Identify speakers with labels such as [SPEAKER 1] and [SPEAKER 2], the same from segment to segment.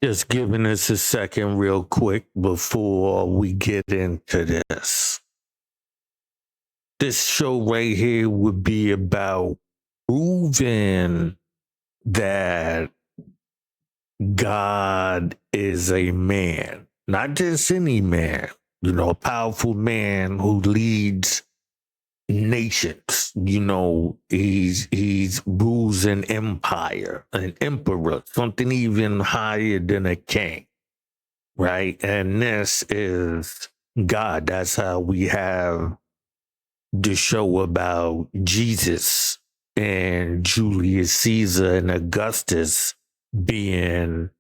[SPEAKER 1] Just giving us a second real quick before we get into this. This show right here would be about proving that God is a man, not just any man, a powerful man who leads nations. He's rules an empire, an emperor, something even higher than a king, right? And this is God. That's how we have the show about Jesus and Julius Caesar and Augustus being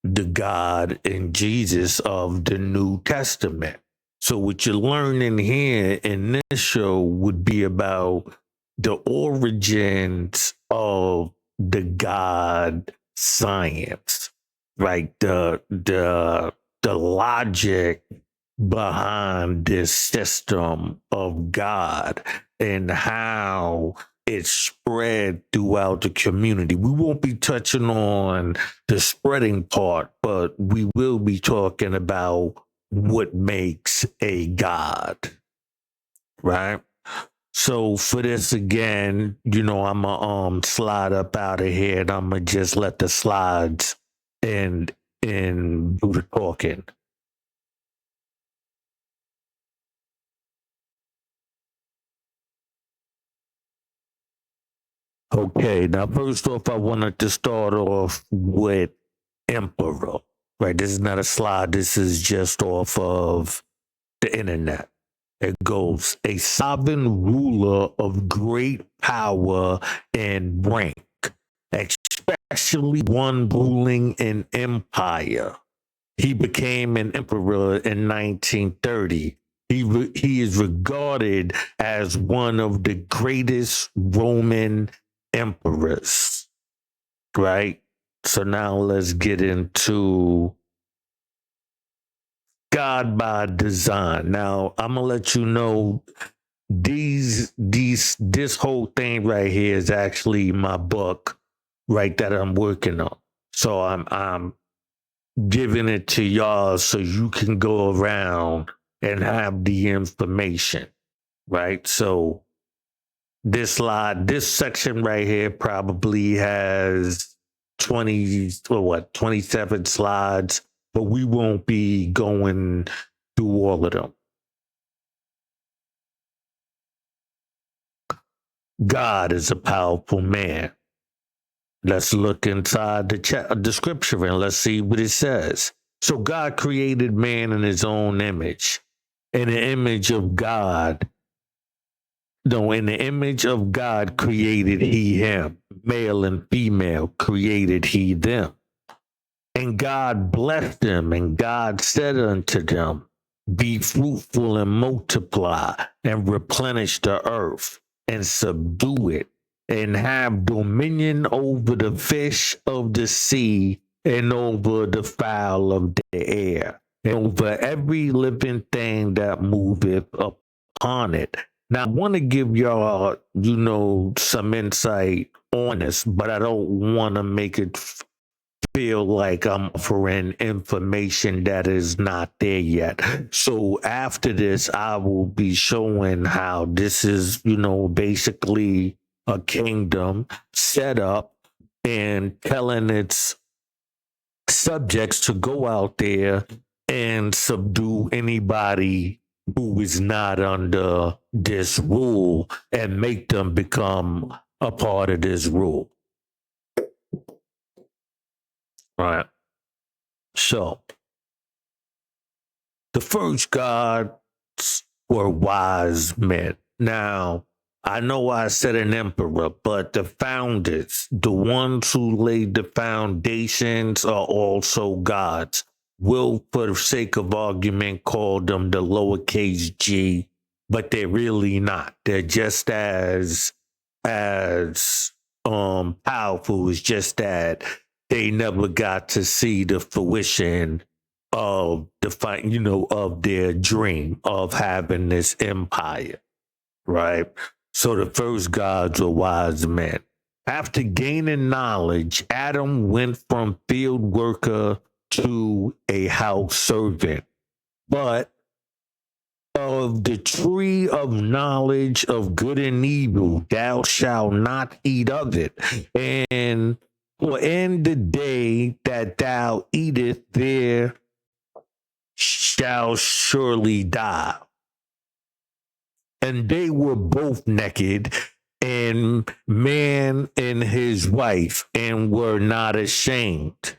[SPEAKER 1] the God and Jesus of the New Testament. So what you're learning here in this show would be about the origins of the God science, right? The logic behind this system of God and how it's spread throughout the community. We won't be touching on the spreading part, but we will be talking about what makes a God, right? So for this again, I'ma slide up out of here and I'ma just let the slides and do the talking. Okay, now first off, I wanted to start off with emperor, right? This is not a slide. This is just off of the internet. It goes, a sovereign ruler of great power and rank, especially one ruling an empire. He became an emperor in 1930. He is regarded as one of the greatest Roman emperors, right? So now let's get into God by design. Now I'm gonna let you know this whole thing right here is actually my book, right, that I'm working on. So I'm giving it to y'all so you can go around and have the information, right? So this section right here probably has 27 slides, but we won't be going through all of them. God is a powerful man. Let's look inside the scripture and let's see what it says. So God created man in his own image. In the image of God, no, in the image of God created he him. Male and female created he them. And God blessed them, and God said unto them, be fruitful and multiply, and replenish the earth, and subdue it, and have dominion over the fish of the sea, and over the fowl of the air, and over every living thing that moveth upon it. Now, I want to give y'all, some insight on this, but I don't want to make it feel like I'm offering information that is not there yet. So after this, I will be showing how this is, basically a kingdom set up and telling its subjects to go out there and subdue anybody who is not under this rule and make them become a part of this rule. Right. So the first gods were wise men. Now, I know I said an emperor, but the founders, the ones who laid the foundations, are also gods. We'll, for the sake of argument, call them the lowercase g, but they're really not. They're just as powerful. It's just that they never got to see the fruition of of their dream of having this empire, right? So the first gods were wise men. After gaining knowledge, Adam went from field worker to a house servant. But of the tree of knowledge of good and evil, thou shalt not eat of it. And for in the day that thou eatest, there shall surely die. And they were both naked, and man and his wife, and were not ashamed.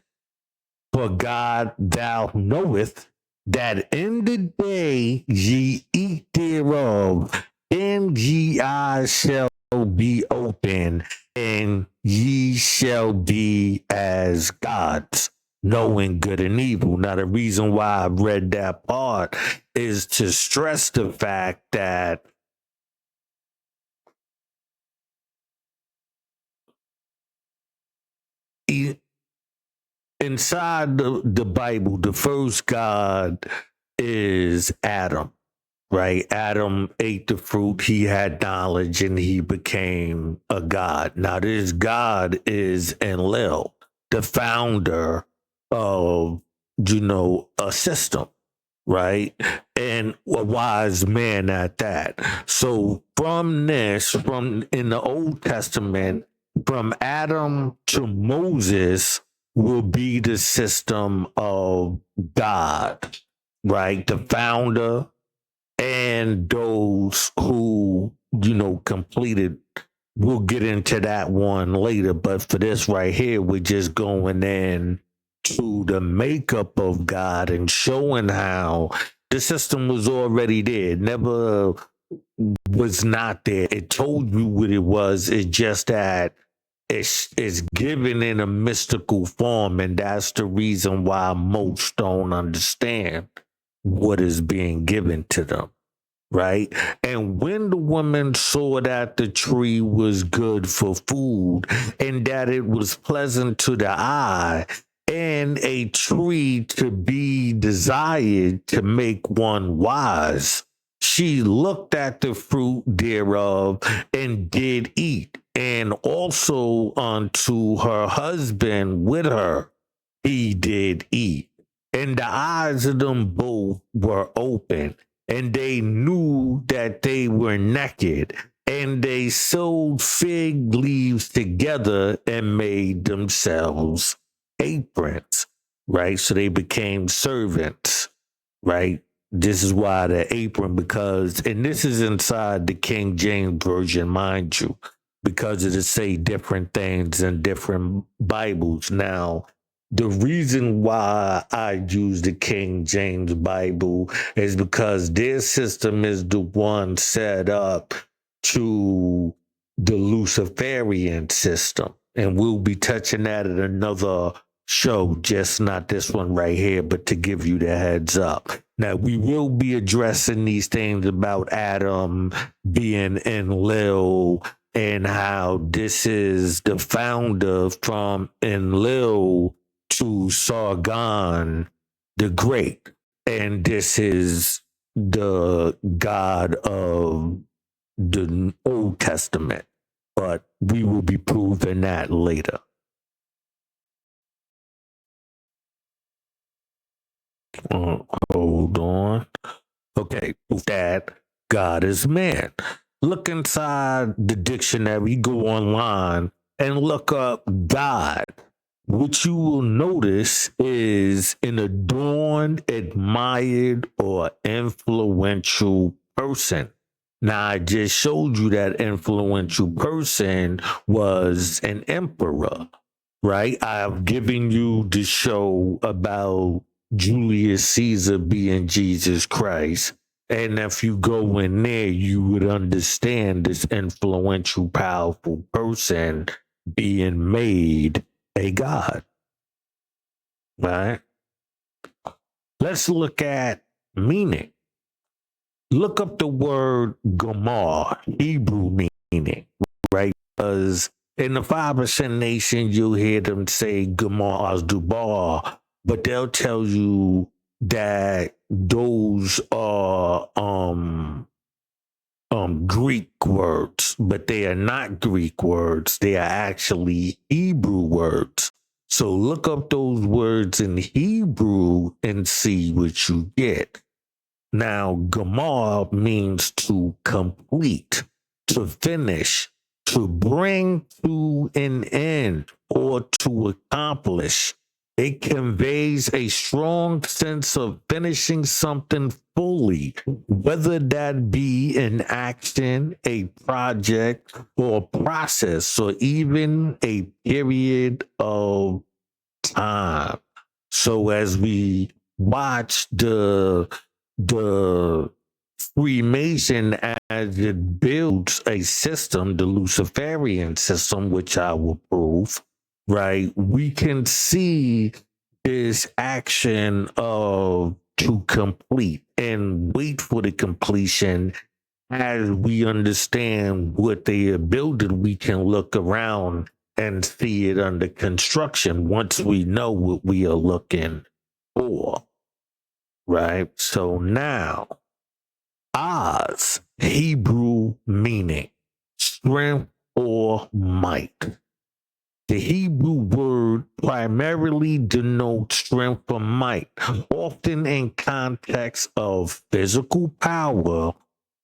[SPEAKER 1] For God, thou knowest that in the day ye eat thereof, then ye eyes shall be open, and ye shall be as gods, knowing good and evil. Now, the reason why I read that part is to stress the fact that inside the Bible, the first God is Adam, right? Adam ate the fruit, he had knowledge, and he became a God. Now, this God is Enlil, the founder of, a system, right? And a wise man at that. So from in the Old Testament, from Adam to Moses will be the system of God, right? The founder and those who, completed. We'll get into that one later, but for this right here, we're just going in to the makeup of God and showing how the system was already there. It never was not there. It told you what it was. It's just that it's given in a mystical form, and that's the reason why most don't understand what is being given to them, right? And when the woman saw that the tree was good for food and that it was pleasant to the eye and a tree to be desired to make one wise, she looked at the fruit thereof and did eat, and also unto her husband with her he did eat. And the eyes of them both were open, and they knew that they were naked, and they sewed fig leaves together and made themselves aprons, right? So they became servants, right? This is why the apron, because, and this is inside the King James Version, mind you, because it say different things in different Bibles. Now, the reason why I use the King James Bible is because their system is the one set up to the Luciferian system. And we'll be touching that in another show, just not this one right here, but to give you the heads up. Now, we will be addressing these things about Adam being Enlil and how this is the founder from Enlil to Sargon the Great. And this is the God of the Old Testament. But we will be proving that later. Hold on. Okay, that God is man. Look inside the dictionary, go online and look up God. What you will notice is an adorned, admired, or influential person. Now, I just showed you that influential person was an emperor, right? I've given you the show about Julius Caesar being Jesus Christ. And if you go in there, you would understand this influential, powerful person being made a god, right? Let's look at meaning. Look up the word Gomar, Hebrew meaning, right? Because in the 5% nation, you'll hear them say Gomar as Dubar, but they'll tell you that those are Greek words, but they are not Greek words. They are actually Hebrew words. So look up those words in Hebrew and see what you get. Now, Gamar means to complete, to finish, to bring to an end, or to accomplish. It conveys a strong sense of finishing something fully, whether that be an action, a project, or a process, or even a period of time. So as we watch the Freemason as it builds a system, the Luciferian system, which I will prove, right? We can see this action of to complete and wait for the completion. As we understand what they are building, we can look around and see it under construction once we know what we are looking for, right? So now, Oz, Hebrew meaning strength or might. The Hebrew word primarily denotes strength or might, often in context of physical power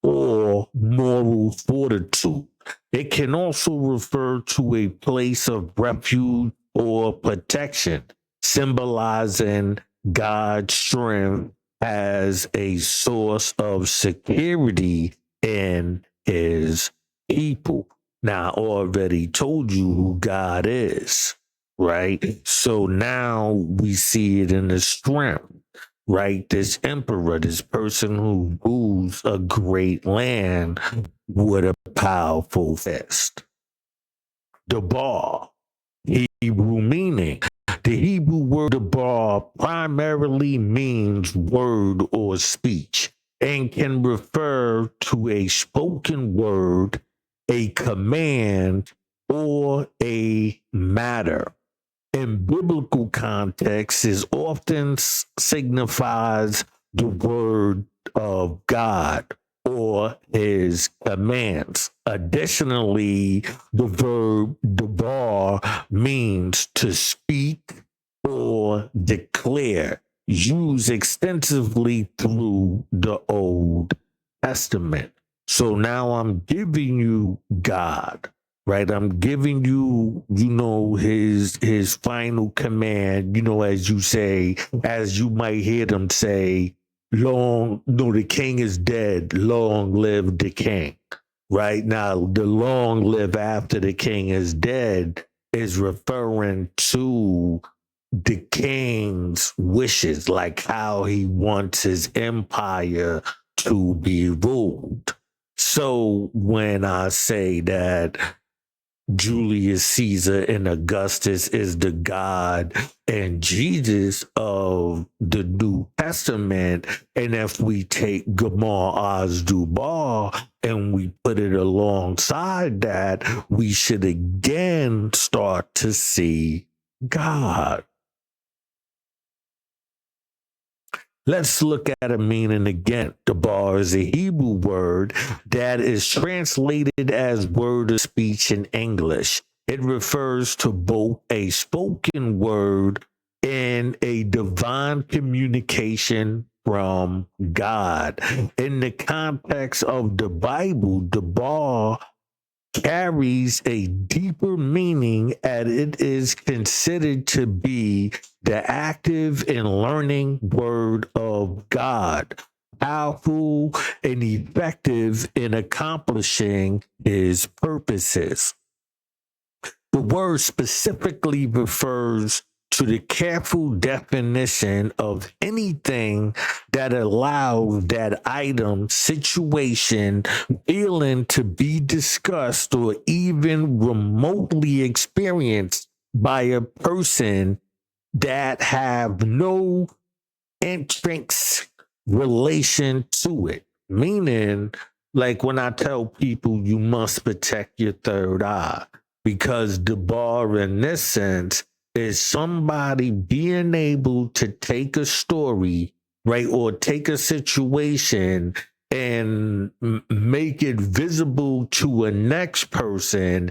[SPEAKER 1] or moral fortitude. It can also refer to a place of refuge or protection, symbolizing God's strength as a source of security in his people. Now, I already told you who God is, right? So now we see it in the strength, right? This emperor, this person who rules a great land with a powerful fist. The bar, Hebrew meaning. The Hebrew word debar primarily means word or speech and can refer to a spoken word, a command, or a matter. In biblical context, is often signifies the word of God or his commands. Additionally, the verb debar means to speak or declare, used extensively through the Old Testament. So now I'm giving you God, right? I'm giving you, his final command, as you say, as you might hear them say, long, no, the king is dead, long live the king, right? Now, the long live after the king is dead is referring to the king's wishes, like how he wants his empire to be ruled. So when I say that Julius Caesar and Augustus is the God and Jesus of the New Testament, and if we take Gamar Oz Dubar and we put it alongside that, we should again start to see God. Let's look at a meaning again. Debar is a Hebrew word that is translated as word of speech in English. It refers to both a spoken word and a divine communication from God. In the context of the Bible, debar carries a deeper meaning as it is considered to be the active and learning word of God, powerful and effective in accomplishing his purposes. The word specifically refers to the careful definition of anything that allows that item, situation, feeling to be discussed or even remotely experienced by a person that have no intrinsic relation to it. Meaning, like when I tell people you must protect your third eye, because the bar in this sense is somebody being able to take a story, right, or take a situation and make it visible to a next person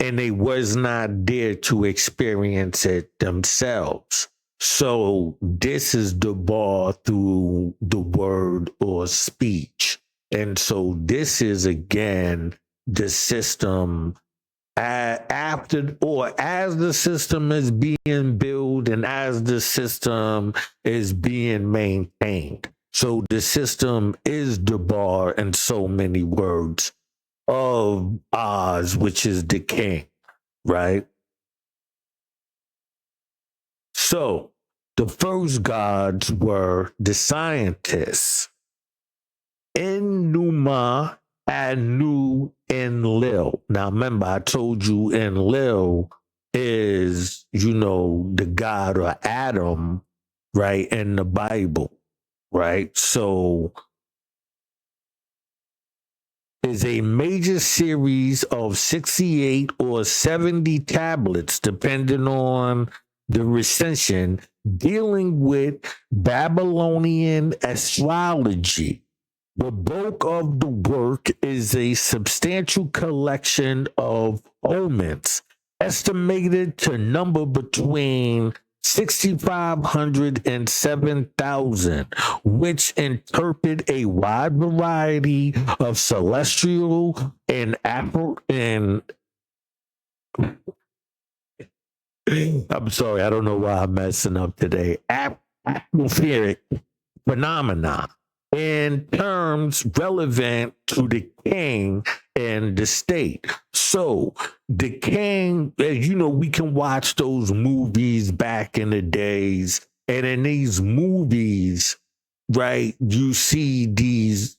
[SPEAKER 1] and they was not there to experience it themselves. So this is the bar through the word or speech. And so this is again the system after or as the system is being built and as the system is being maintained. So the system is the bar in so many words of Oz, which is the king, right? So the first gods were the scientists, Enuma, Anu, Enlil. Now remember, I told you Enlil is, the god of Adam, right, in the Bible, right? So is a major series of 68 or 70 tablets, depending on the recension, dealing with Babylonian astrology. The bulk of the work is a substantial collection of omens, estimated to number between 6,500 and 7,000, which interpret a wide variety of celestial and Afro and I'm sorry, I don't know why I'm messing up today. Atmospheric phenomena in terms relevant to the king and the state. So the king, as you know, we can watch those movies back in the days, and in these movies, right, you see these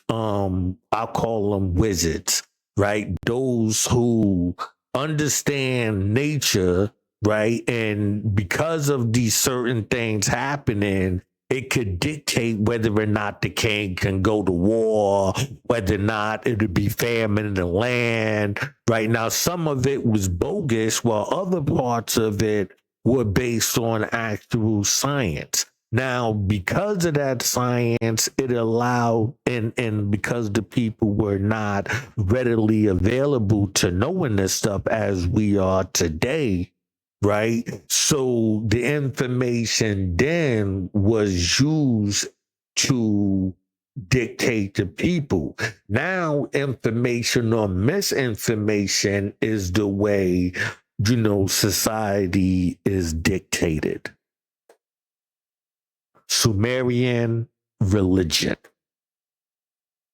[SPEAKER 1] I'll call them wizards, right? Those who understand nature, right? And because of these certain things happening, it could dictate whether or not the king can go to war, whether or not it would be famine in the land. Right now, some of it was bogus, while other parts of it were based on actual science. Now, because of that science, it allowed, and because the people were not readily available to knowing this stuff as we are today, right? So the information then was used to dictate to people. Now, information or misinformation is the way, society is dictated. Sumerian religion,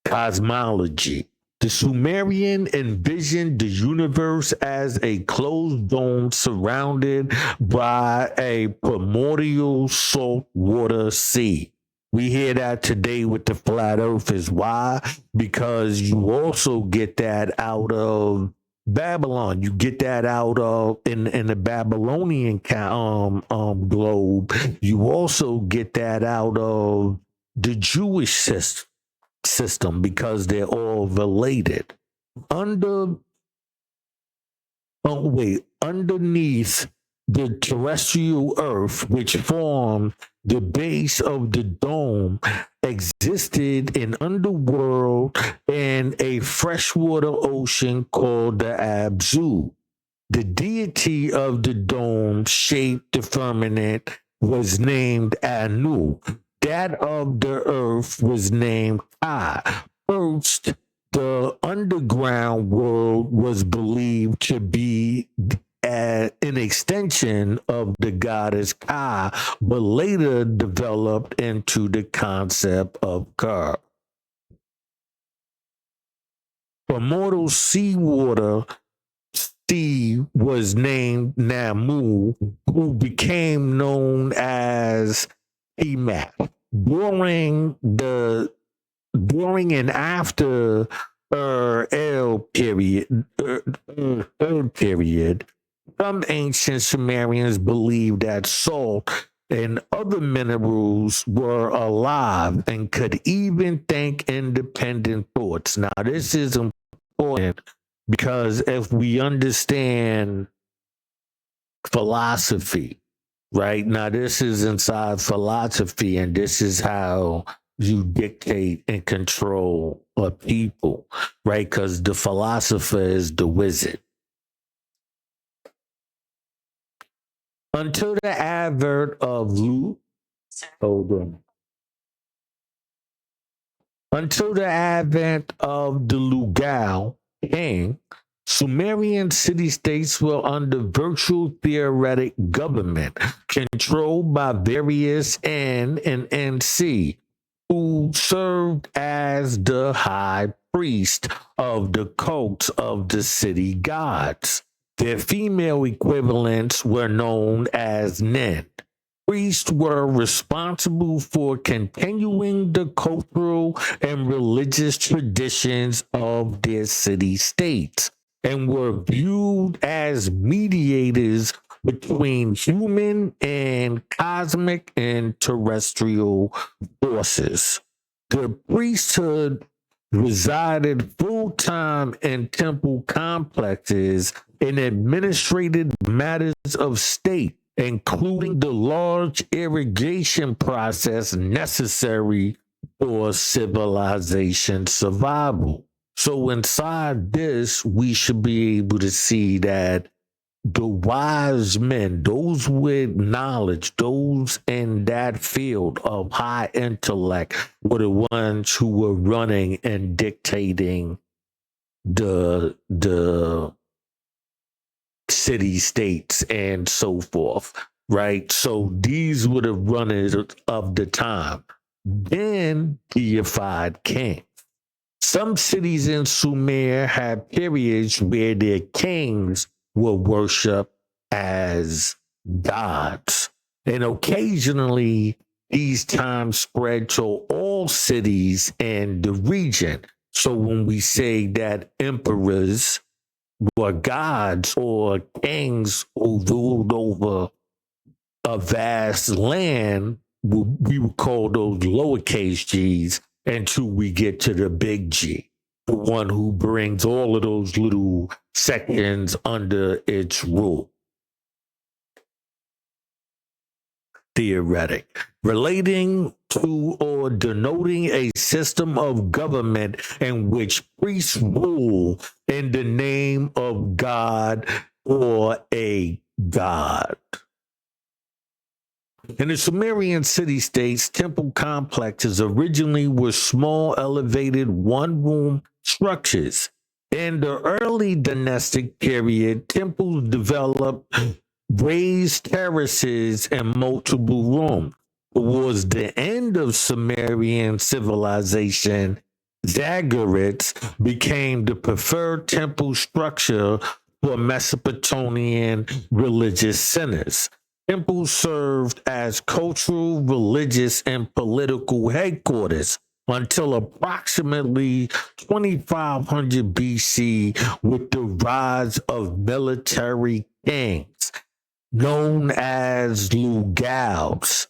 [SPEAKER 1] cosmology. The Sumerian envisioned the universe as a closed dome surrounded by a primordial saltwater sea. We hear that today with the flat earthers. Why? Because you also get that out of Babylon. You get that out of in the Babylonian globe. You also get that out of the Jewish system because they're all related. Underneath the terrestrial earth, which formed the base of the dome, existed an underworld and a freshwater ocean called the Abzu. The deity of the dome shaped the firmament was named Anu. That of the earth was named Ka. First, the underground world was believed to be an extension of the goddess Ka, but later developed into the concept of Ka. Primordial seawater Steve was named Namu, who became known as Emat. During and after third period, some ancient Sumerians believed that salt and other minerals were alive and could even think independent thoughts. Now, this is important because if we understand philosophy, right? Now, this is inside philosophy, and this is how you dictate and control a people, right? Because the philosopher is the wizard, Until the advent of hold on. Until the advent of the Lugal king, Sumerian city-states were under virtual theoretic government controlled by various N and NC, who served as the high priest of the cults of the city gods. Their female equivalents were known as Nen. Priests were responsible for continuing the cultural and religious traditions of their city states and were viewed as mediators between human and cosmic and terrestrial forces. The priesthood resided full time in temple complexes and administrated matters of state, including the large irrigation process necessary for civilization survival. So, inside this, we should be able to see that the wise men, those with knowledge, those in that field of high intellect, were the ones who were running and dictating the city states and so forth, right? So these were the runners of the time. Then deified king. Some cities in Sumer had periods where their kings were worshipped as gods. And occasionally, these times spread to all cities in the region. So when we say that emperors were gods or kings who ruled over a vast land, we would call those lowercase g's until we get to the big G, the one who brings all of those little sections under its rule. Theoretic, relating to or denoting a system of government in which priests rule in the name of God or a god. In the Sumerian city-states, temple complexes originally were small, elevated, one-room structures. In the early dynastic period, temples developed raised terraces and multiple rooms. Towards the end of Sumerian civilization, zaggurats became the preferred temple structure for Mesopotamian religious centers. Temples served as cultural, religious, and political headquarters until approximately 2500 BC with the rise of military kings known as Lugals,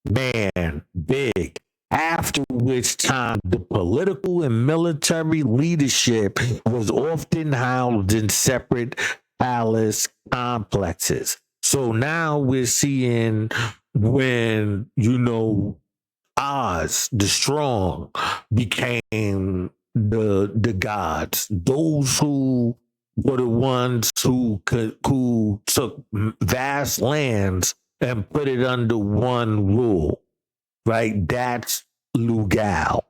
[SPEAKER 1] man, big, after which time the political and military leadership was often housed in separate palace complexes. So now we're seeing when, Oz, the strong, became the gods. Those who were the ones who took vast lands and put it under one rule, right? That's Lugal,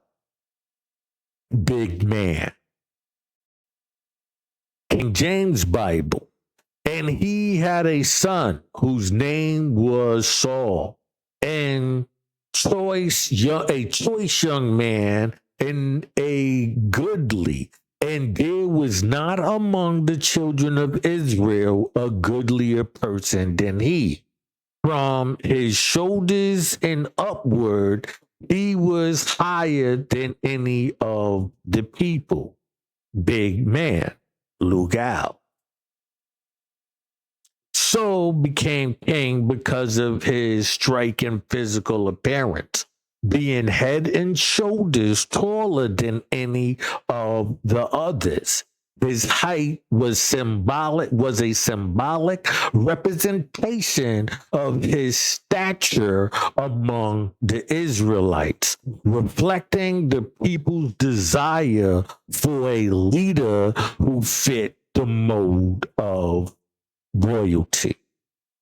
[SPEAKER 1] big man. King James Bible. And he had a son whose name was Saul, and a choice young man and a goodly. And there was not among the children of Israel a goodlier person than he. From his shoulders and upward, he was higher than any of the people. Big man, Lugal. Saul became king because of his striking physical appearance, being head and shoulders taller than any of the others. His height was a symbolic representation of his stature among the Israelites, reflecting the people's desire for a leader who fit the mold of royalty.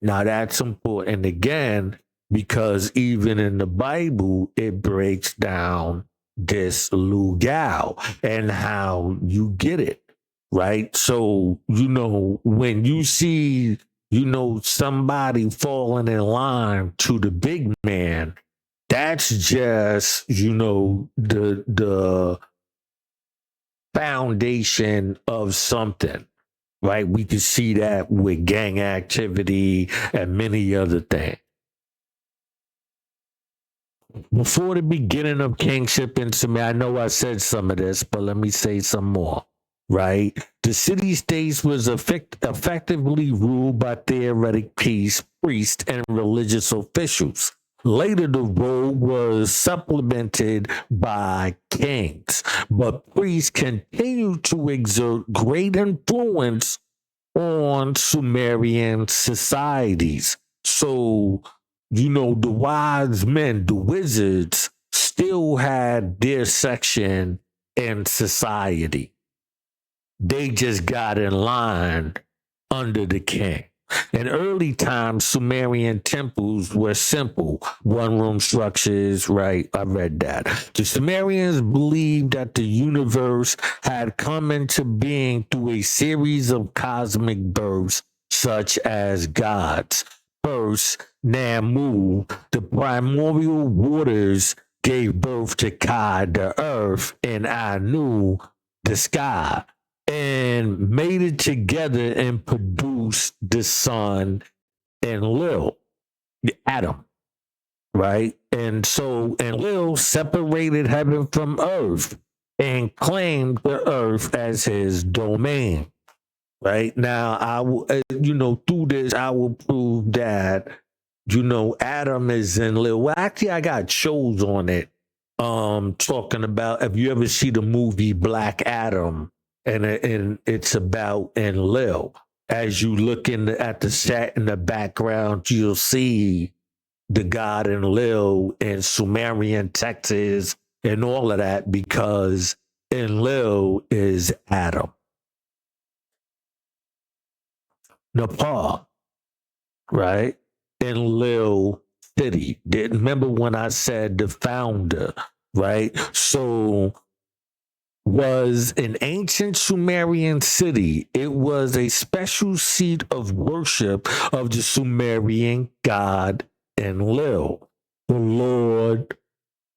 [SPEAKER 1] Now that's important again, because even in the Bible, it breaks down this lugal and how you get it, right? So, when you see, somebody falling in line to the big man, that's just, the foundation of something, right? We can see that with gang activity and many other things. Before the beginning of kingship and Sumer, I know I said some of this, but let me say some more, right? The city states was effectively ruled by theoretic priests and religious officials. Later, the role was supplemented by kings, but priests continued to exert great influence on Sumerian societies. So, the wise men, the wizards, still had their section in society. They just got in line under the king. In early times, Sumerian temples were simple, one-room structures, right? I read that. The Sumerians believed that the universe had come into being through a series of cosmic births, such as gods. First, Namu, the primordial waters, gave birth to Ka, the earth, and Anu, the sky, and made it together and produced the sun and Lil, Adam, right? And Lil separated heaven from earth and claimed the earth as his domain, right? Now, I will, through this, I will prove that, Adam is in Lil. Well, actually, I got shows on it, talking about, if you ever see the movie Black Adam, and it's about Enlil. As you look at the set in the background, you'll see the god Enlil in Sumerian Texas and all of that, because Enlil is Adam. Nepal, right? Enlil city. Remember when I said the founder, right? So was an ancient Sumerian city. It was a special seat of worship of the Sumerian god Enlil, the Lord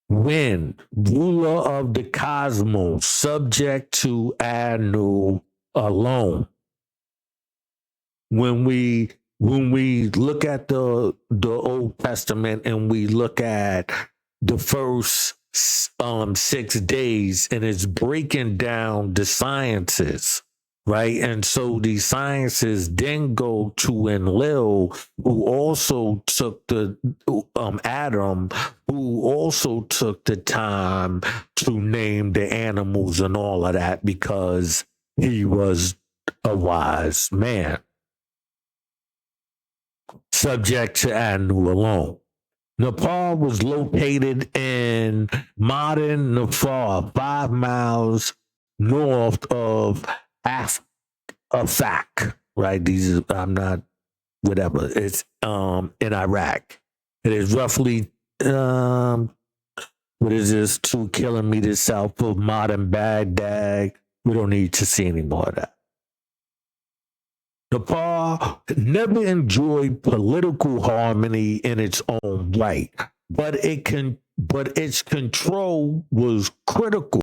[SPEAKER 1] Wind, ruler of the cosmos, subject to Anu alone. When we look at the Old Testament and we look at the first 6 days, and it's breaking down the sciences, right? And so these sciences then go to Enlil, who also took Adam, who also took the time to name the animals and all of that, because he was a wise man, subject to Anu alone. Nepal was located in modern Nepal, 5 miles north of Afak, right? I'm not, whatever. It's in Iraq. It is roughly, what is this, 2 kilometers south of modern Baghdad. We don't need to see any more of that. Nepal never enjoyed political harmony in its own right, but its control was critical,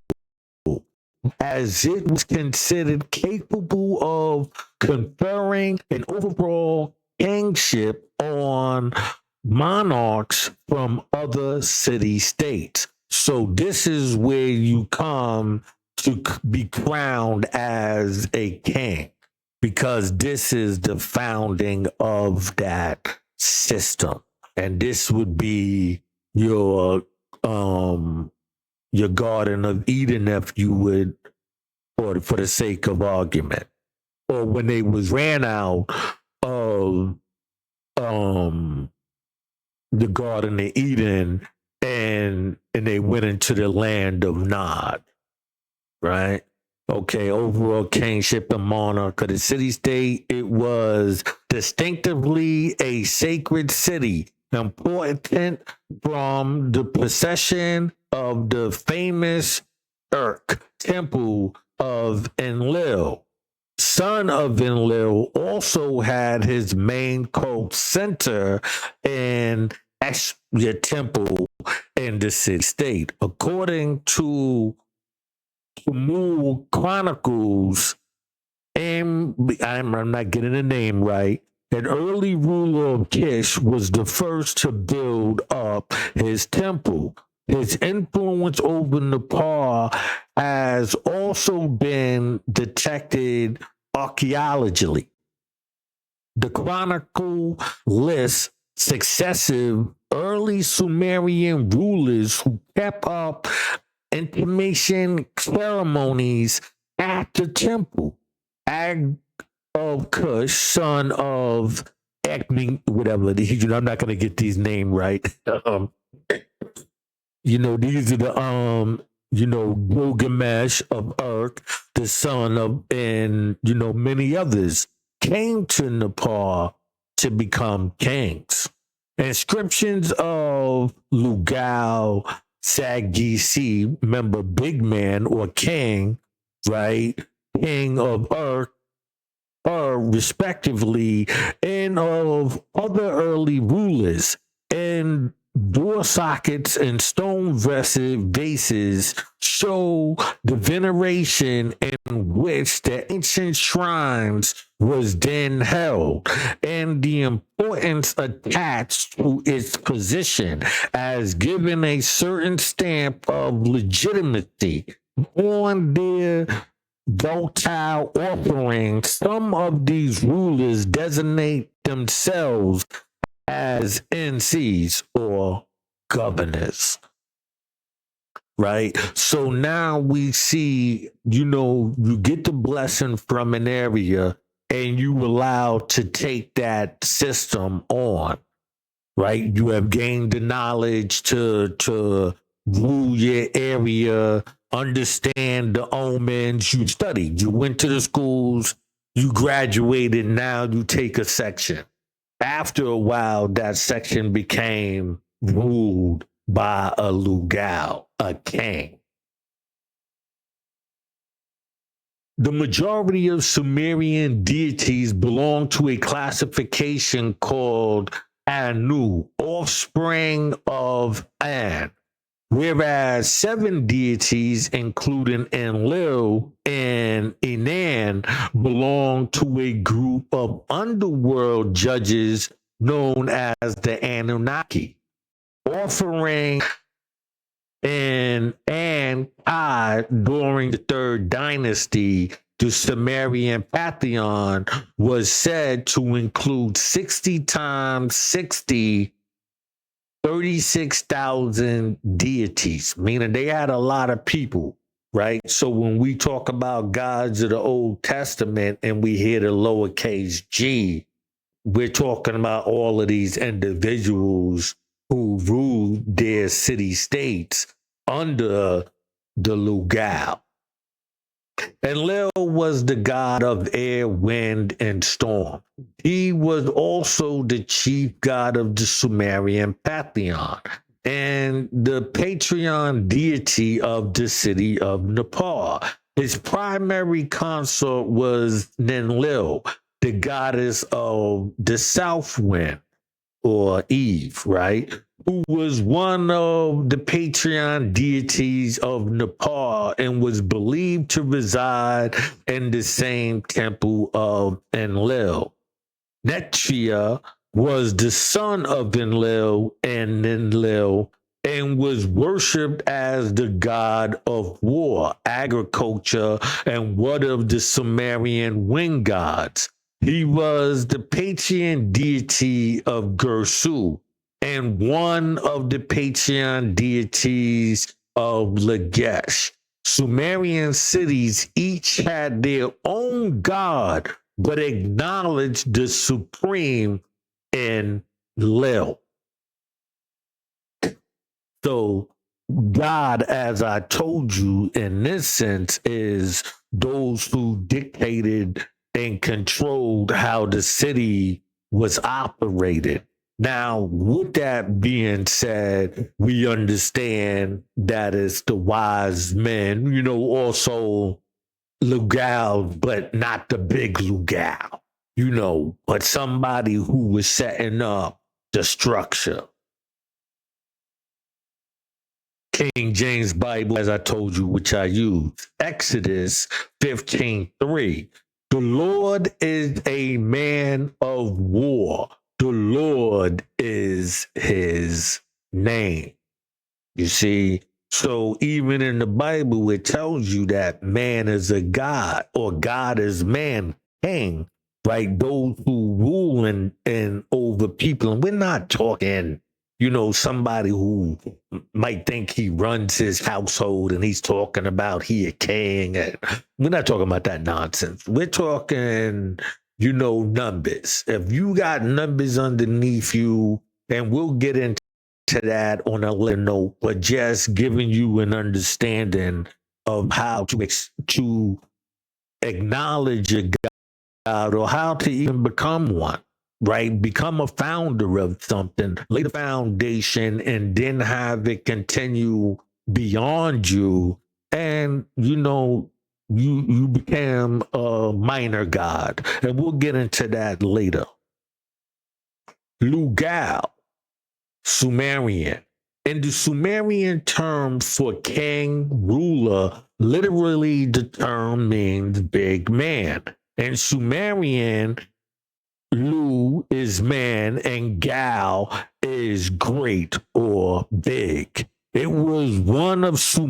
[SPEAKER 1] as it was considered capable of conferring an overall kingship on monarchs from other city states. So this is where you come to be crowned as a king, because this is the founding of that system. And this would be your Garden of Eden, if you would, or for the sake of argument. Or when they was ran out of the Garden of Eden, and they went into the land of Nod, right? Okay, overall kingship and monarch of the city-state. It was distinctively a sacred city, important from the possession of the famous Urk temple of Enlil. Son of Enlil also had his main cult center in Exia temple in the city-state. According to Tamul Chronicles, and I'm not getting the name right. An early ruler of Kish was the first to build up his temple. His influence over Nepal has also been detected archaeologically. The chronicle lists successive early Sumerian rulers who kept up intimation ceremonies at the temple. Ag of Cush, son of Acme, whatever it is, I'm not going to get these names right. These are the Gilgamesh of Urk, the son of, and many others came to Nepal to become kings. Inscriptions of Lugal Sagisi, remember big man or king, right? King of Urk, respectively, and of other early rulers, and door sockets and stone vases show the veneration in which the ancient shrines was then held, and the importance attached to its position as giving a certain stamp of legitimacy on their docile offerings. Some of these rulers designate themselves as NCs or governors, right? So now we see, you get the blessing from an area and you allowed to take that system on, right? You have gained the knowledge to rule your area, understand the omens. You studied, you went to the schools, you graduated. Now you take a section. After a while, that section became ruled by a Lugal, a king. The majority of Sumerian deities belong to a classification called Anu, offspring of An, whereas 7 deities, including Enlil and Enan, belong to a group of underworld judges known as the Anunnaki. Offering and I during the third dynasty, the Sumerian pantheon was said to include 60 times 60, 36,000 deities, meaning they had a lot of people, right? So when we talk about gods of the Old Testament and we hear the lowercase g, we're talking about all of these individuals who ruled their city states under the Lugal. Enlil was the god of air, wind, and storm. He was also the chief god of the Sumerian pantheon and the patron deity of the city of Nepal. His primary consort was Enlil, the goddess of the south wind, or Eve, right? Who was one of the patron deities of Nepal and was believed to reside in the same temple of Enlil. Netria was the son of Enlil and was worshipped as the god of war, agriculture, and one of the Sumerian wind gods. He was the patron deity of Gersu and one of the patron deities of Lagesh. Sumerian cities each had their own god, but acknowledged the supreme in Lil. So God, as I told you, in this sense, is those who dictated and controlled how the city was operated. Now, with that being said, we understand that it's the wise men, also Lugal, but not the big Lugal, but somebody who was setting up the structure. King James Bible, as I told you, which I use, Exodus 15:3. The Lord is a man of war. The Lord is his name. You see, so even in the Bible, it tells you that man is a God or God is man, king, right? Those who rule and over people. And we're not talking, somebody who might think he runs his household and he's talking about he a king. And we're not talking about that nonsense. We're talking, numbers. If you got numbers underneath you, and we'll get into that on a little note, but just giving you an understanding of how to acknowledge a God or how to even become one, right? Become a founder of something, lay the foundation, and then have it continue beyond you. And, you became a minor God. And we'll get into that later. Lugal, Sumerian. And the Sumerian term for king, ruler, literally the term means big man. In Sumerian, Lu is man and Gal is great or big. It was one of several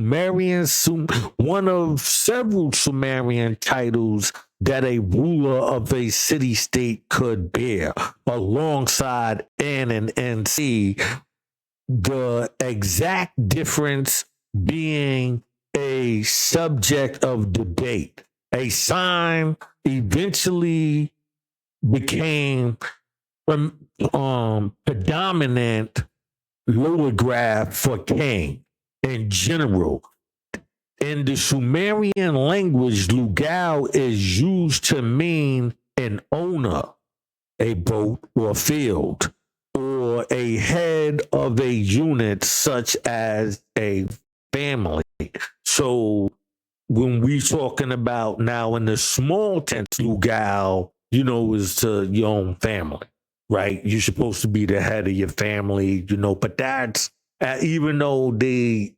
[SPEAKER 1] Sumerian titles that a ruler of a city-state could bear, alongside N and NC, the exact difference being a subject of debate. A sign eventually became predominant logograph for king in general. In the Sumerian language, Lugal is used to mean an owner, a boat or field, or a head of a unit such as a family. So when we talking about now in the small tense, Lugal, is to your own family, right? You're supposed to be the head of your family, but that's even though they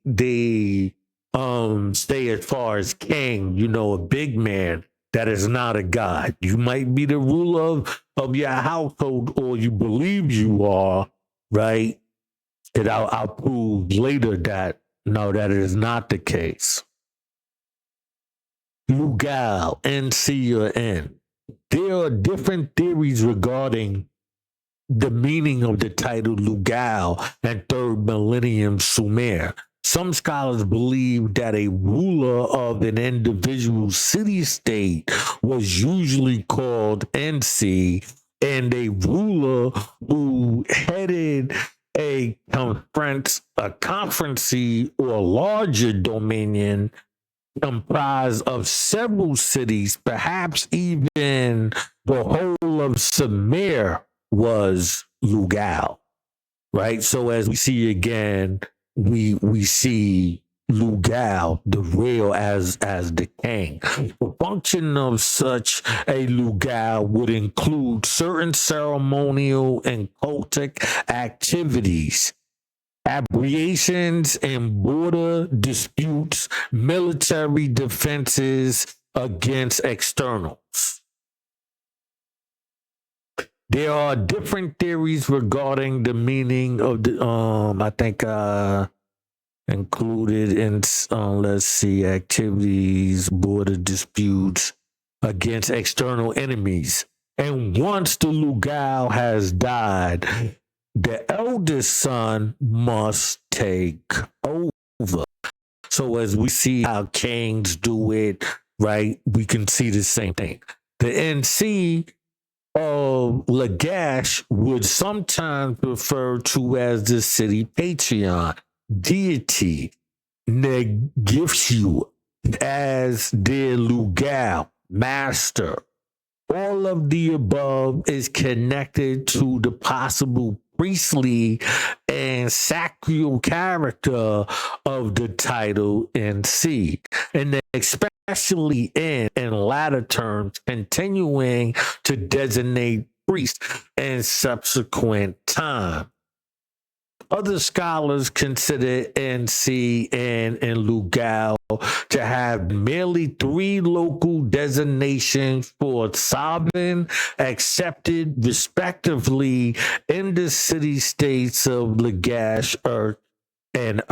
[SPEAKER 1] stay as far as king, a big man, that is not a god. You might be the ruler of your household, or you believe you are, right? And I'll prove later that no, that is not the case. Lugal, NC or N. There are different theories regarding the meaning of the title Lugal and third millennium Sumer. Some scholars believe that a ruler of an individual city-state was usually called NC, and a ruler who headed a conferency or larger dominion comprised of several cities, perhaps even the whole of Sumer, was Lugal, right? So as we see again, we see Lugal, the real, as the king. The function of such a Lugal would include certain ceremonial and cultic activities, abbreviations and border disputes, military defenses against externals. There are different theories regarding the meaning of the I think included in let's see, activities, border disputes against external enemies. And once the Lugal has died, the eldest son must take over. So as we see how kings do it, right, we can see the same thing. The NC of Lagash would sometimes refer to as the city patriarch, deity, Negifshu, as their lugal, master. All of the above is connected to the possible priestly and sacral character of the title and seed. And then especially in latter terms, continuing to designate priest in subsequent time. Other scholars consider NC and Lugal to have merely 3 local designations for sovereign, accepted respectively in the city-states of Lagash, and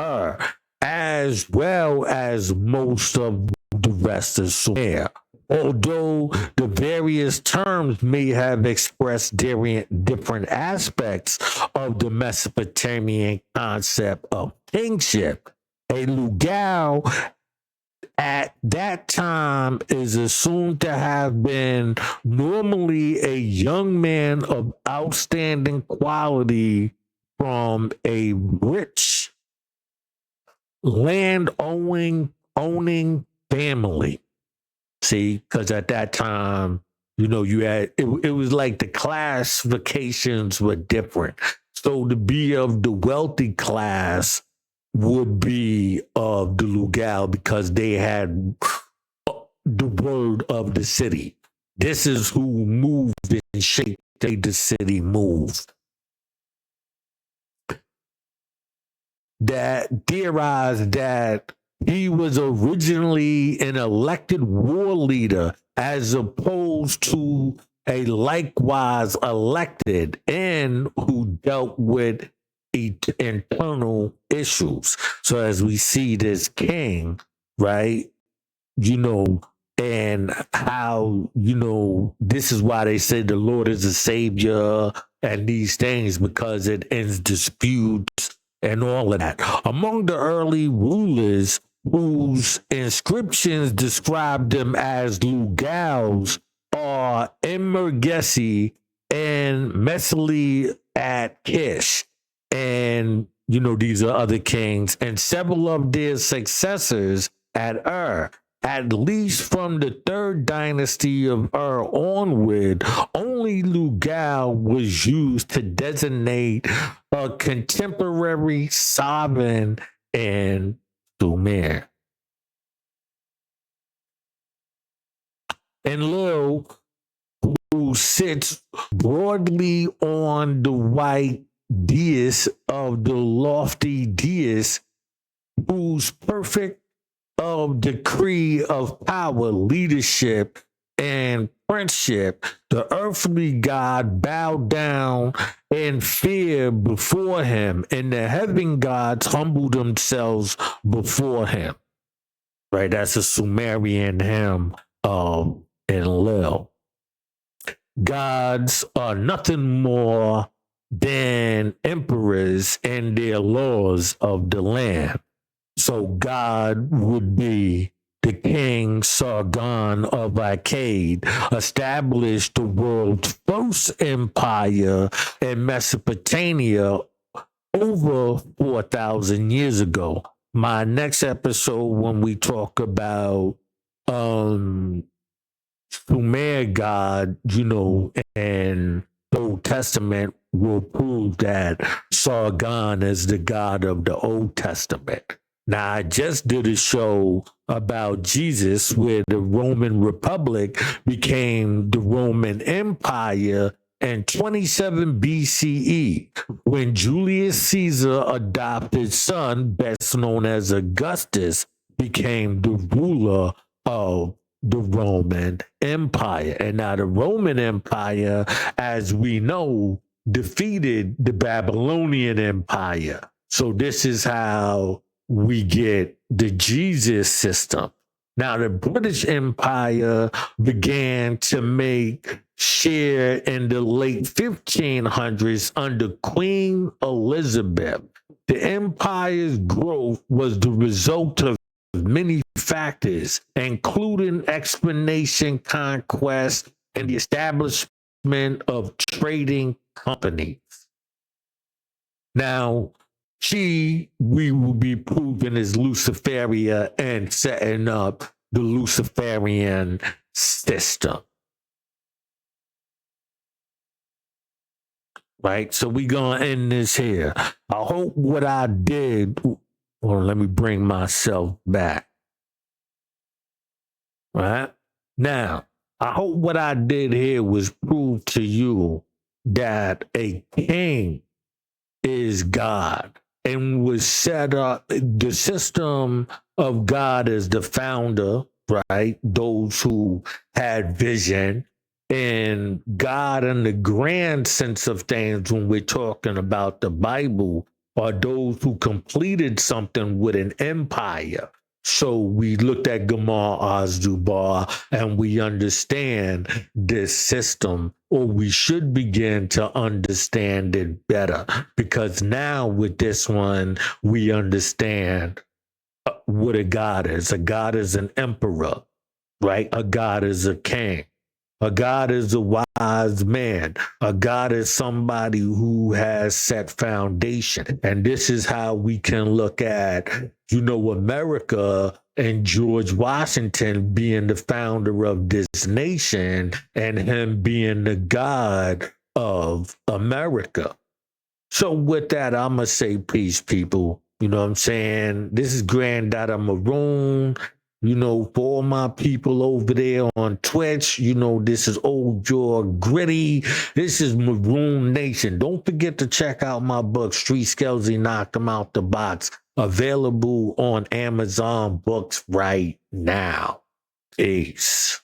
[SPEAKER 1] as well as most of the rest of Sumer. Although the various terms may have expressed different aspects of the Mesopotamian concept of kingship, a lugal at that time is assumed to have been normally a young man of outstanding quality from a rich land owning family. See, because at that time, you had it was like the classifications were different. So to be of the wealthy class would be of the Lugal because they had the word of the city. This is who moved and shaped the city moved. That theorized that he was originally an elected war leader as opposed to a likewise elected and who dealt with internal issues. So as we see this king, right, and how, this is why they say the Lord is a savior and these things, because it ends disputes and all of that. Among the early rulers whose inscriptions describe them as Lugals are Emergesi and Mesli at Kish. And, these are other kings and several of their successors at At least from the 3rd dynasty of onward, only Lugal was used to designate a contemporary sovereign in Sumer. Enlil, who sits broadly on the white dais of the lofty dais, whose perfect of decree of power, leadership, and friendship, the earthly God bowed down in fear before him, and the heaven gods humbled themselves before him. Right, that's a Sumerian hymn in Enlil. Gods are nothing more than emperors and their laws of the land. So God would be the king Sargon of Akkad, established the world's first empire in Mesopotamia over 4,000 years ago. My next episode, when we talk about Sumer God, and the Old Testament, will prove that Sargon is the God of the Old Testament. Now, I just did a show about Jesus where the Roman Republic became the Roman Empire in 27 BCE, when Julius Caesar adopted son, best known as Augustus, became the ruler of the Roman Empire. And now the Roman Empire, as we know, defeated the Babylonian Empire. So this is how we get the Jesus system. Now, the British Empire began to share in the late 1500s under Queen Elizabeth. The empire's growth was the result of many factors, including explanation, conquest, and the establishment of trading companies. Now, we will be proving is Luciferia and setting up the Luciferian system. Right? So we gonna end this here. I hope what I did, or let me bring myself back. Right? Now, I hope what I did here was prove to you that a king is God and was set up. The system of God is the founder, right? Those who had vision, and God in the grand sense of things when we're talking about the Bible are those who completed something with an empire. So we looked at Gamar Oz-Dubar and we understand this system, or we should begin to understand it better, because now with this one, we understand what a god is. A god is an emperor, right? A god is a king. A god is a wise man. A god is somebody who has set foundation. And this is how we can look at, America and George Washington being the founder of this nation and him being the god of America. So with that, I'm going to say peace, people. You know what I'm saying? This is Granddaddy Maroon. For all my people over there on Twitch, this is Old Jaw Gritty. This is Maroon Nation. Don't forget to check out my book, Street Skelzy Knocked Him Out the Box. Available on Amazon Books right now. Peace.